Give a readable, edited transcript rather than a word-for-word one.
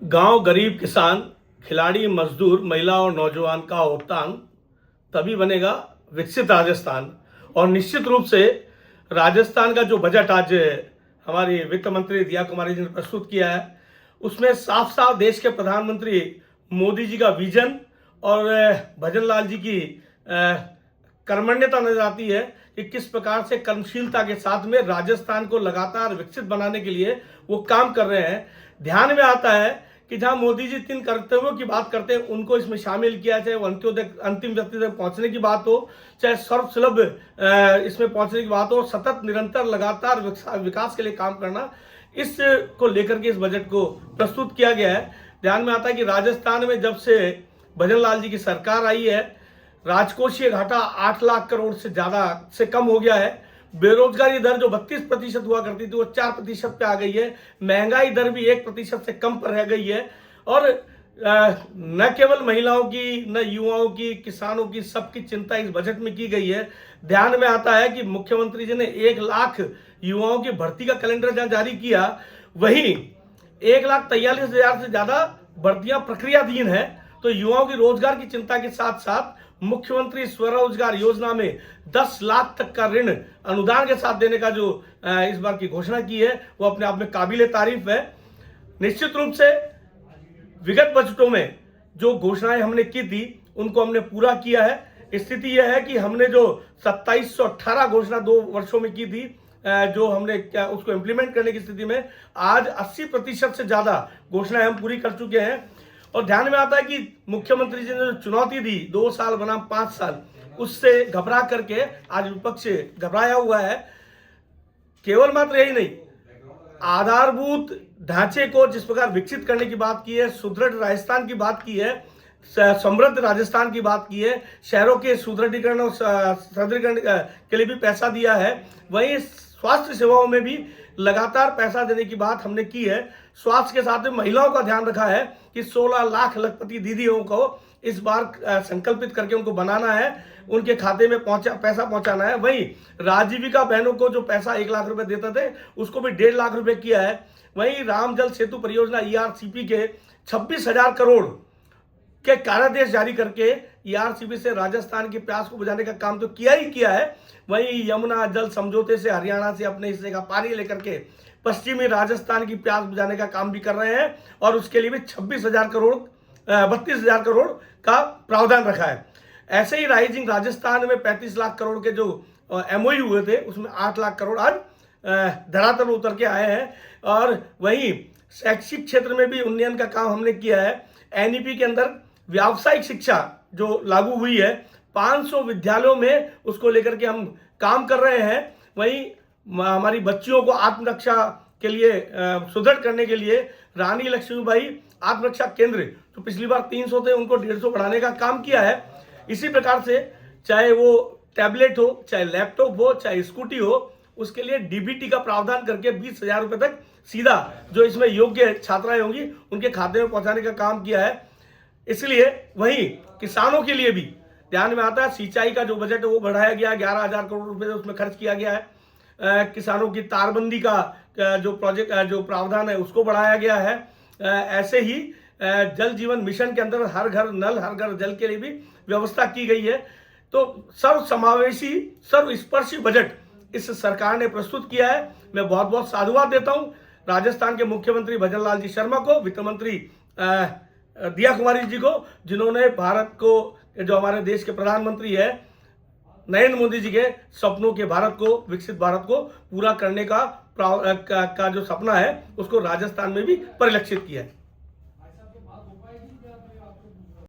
गांव, गरीब किसान, खिलाड़ी, मजदूर, महिला और नौजवान का उत्थान तभी बनेगा विकसित राजस्थान। और निश्चित रूप से राजस्थान का जो बजट आज हमारी वित्त मंत्री दिया कुमारी जी ने प्रस्तुत किया है, उसमें साफ साफ देश के प्रधानमंत्री मोदी जी का विजन और भजन लाल जी की कर्मण्यता नजर आती है कि किस प्रकार से कर्मशीलता के साथ में राजस्थान को लगातार विकसित बनाने के लिए वो काम कर रहे हैं। ध्यान में आता है कि जहां मोदी जी 3 कर्तव्यों की बात करते हैं, उनको इसमें शामिल किया, चाहे वो अंत्योदय अंतिम व्यक्ति तक पहुंचने की बात हो, चाहे सर्वसुलभ इसमें पहुंचने की बात हो, सतत निरंतर लगातार विकास के लिए काम करना, इस को लेकर के इस बजट को प्रस्तुत किया गया है। ध्यान में आता है कि राजस्थान में जब से भजन लाल जी की सरकार आई है, राजकोषीय घाटा 8 लाख करोड़ से ज्यादा से कम हो गया है। बेरोजगारी दर जो 32% हुआ करती थी वो 4% पे आ गई है। महंगाई दर भी 1% से कम पर रह गई है। और न केवल महिलाओं की, न युवाओं की, किसानों की, सबकी चिंता इस बजट में की गई है। ध्यान में आता है कि मुख्यमंत्री जी ने 1 लाख युवाओं की भर्ती का कैलेंडर जहां जारी किया, वहीं 1,43,000 से ज्यादा भर्तियां प्रक्रियाधीन है। तो युवाओं की रोजगार की चिंता के साथ साथ मुख्यमंत्री स्वरोजगार योजना में 10 लाख तक का ऋण अनुदान के साथ देने का जो इस बार की घोषणा की है, वो अपने आप में काबिले तारीफ है। निश्चित रूप से विगत बजटों में जो घोषणाएं हमने की थी, उनको हमने पूरा किया है। स्थिति यह है कि हमने जो 2718 घोषणा 2 वर्षों में की थी, जो हमने उसको इंप्लीमेंट करने की स्थिति में आज 80% से ज्यादा घोषणाएं हम पूरी कर चुके हैं। और ध्यान में आता है कि मुख्यमंत्री जी ने जो चुनौती दी 2 साल बनाम 5 साल, उससे घबरा करके आज विपक्ष घबराया हुआ है। केवल मात्र यही नहीं, आधारभूत ढांचे को जिस प्रकार विकसित करने की बात की है, सुदृढ़ राजस्थान की बात की है, समृद्ध राजस्थान की बात की है, शहरों के सुदृढ़ीकरण और सुदृढ़ीकरण के लिए भी पैसा दिया है। वहीं स्वास्थ्य सेवाओं में भी लगातार पैसा देने की बात हमने की है। स्वास्थ्य के साथ में महिलाओं का ध्यान रखा है कि 16 लाख लखपति दीदियों को इस बार संकल्पित करके उनको बनाना है, उनके खाते में पैसा पहुंचाना है। वहीं राजीविका बहनों को जो पैसा 1 लाख रुपए देते थे, उसको भी 1.5 लाख रुपए किया है। वहीं राम जल सेतु परियोजना ERCP के 26,000 करोड़ के कार्यादेश जारी करके ERCP से राजस्थान की प्यास को बुझाने का काम तो किया ही किया है। वहीं यमुना जल समझौते से हरियाणा से अपने हिस्से का पानी लेकर के पश्चिमी राजस्थान की प्यास बुझाने का काम भी कर रहे हैं, और उसके लिए भी 32,000 करोड़ का प्रावधान रखा है। ऐसे ही राइजिंग राजस्थान में 35 लाख करोड़ के जो MOU हुए थे, उसमें 8 लाख करोड़ आज धरातल उतर के आए हैं। और वहीं शैक्षिक क्षेत्र में भी उन्नयन का काम हमने किया है। NEP के अंदर व्यावसायिक शिक्षा जो लागू हुई है, 500 विद्यालयों में उसको लेकर के हम काम कर रहे हैं। वहीं हमारी बच्चियों को आत्मरक्षा के लिए सुदृढ़ करने के लिए रानी लक्ष्मीबाई आत्मरक्षा केंद्र जो पिछली बार 300 थे, उनको 150 बढ़ाने का काम किया है। इसी प्रकार से चाहे वो टैबलेट हो, चाहे लैपटॉप हो, चाहे स्कूटी हो, उसके लिए DBT का प्रावधान करके 20,000 रुपए तक सीधा जो इसमें योग्य छात्राएं होंगी उनके खाते में पहुंचाने का काम किया है। इसलिए वहीं किसानों के लिए भी ध्यान में आता है, सिंचाई का जो बजट है वो बढ़ाया गया, 11,000 करोड़ रुपए उसमें खर्च किया गया है। किसानों की तारबंदी का जो प्रोजेक्ट जो प्रावधान है उसको बढ़ाया गया है। ऐसे ही जल जीवन मिशन के अंदर हर घर नल, हर घर जल के लिए भी व्यवस्था की गई है। तो सर्व समावेशी, सर्वस्पर्शी बजट इस सरकार ने प्रस्तुत किया है। मैं बहुत बहुत साधुवाद देता हूं राजस्थान के मुख्यमंत्री भजन लाल जी शर्मा को, वित्त मंत्री दिया कुमारी जी को, जिन्होंने भारत को, जो हमारे देश के प्रधानमंत्री है नरेंद्र मोदी जी के सपनों के भारत को, विकसित भारत को पूरा करने का जो सपना है, उसको राजस्थान में भी परिलक्षित किया है।